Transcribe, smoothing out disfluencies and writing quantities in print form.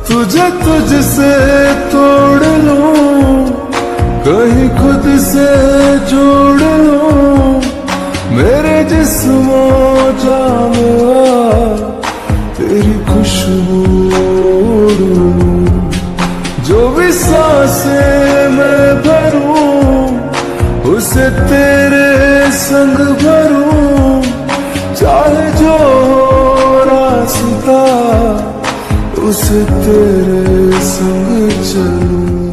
तुझे तुझसे तोड़ लूं, कहीं खुद से जोड़ लूं, मेरे जिस्मो जान तेरी खुशबू ओढ़ लूं। जो भी सांसें मैं भरूं, उसे तेरे संग भरूं, चाहे जो हो रास्ता उसे तेरे संग चलूं।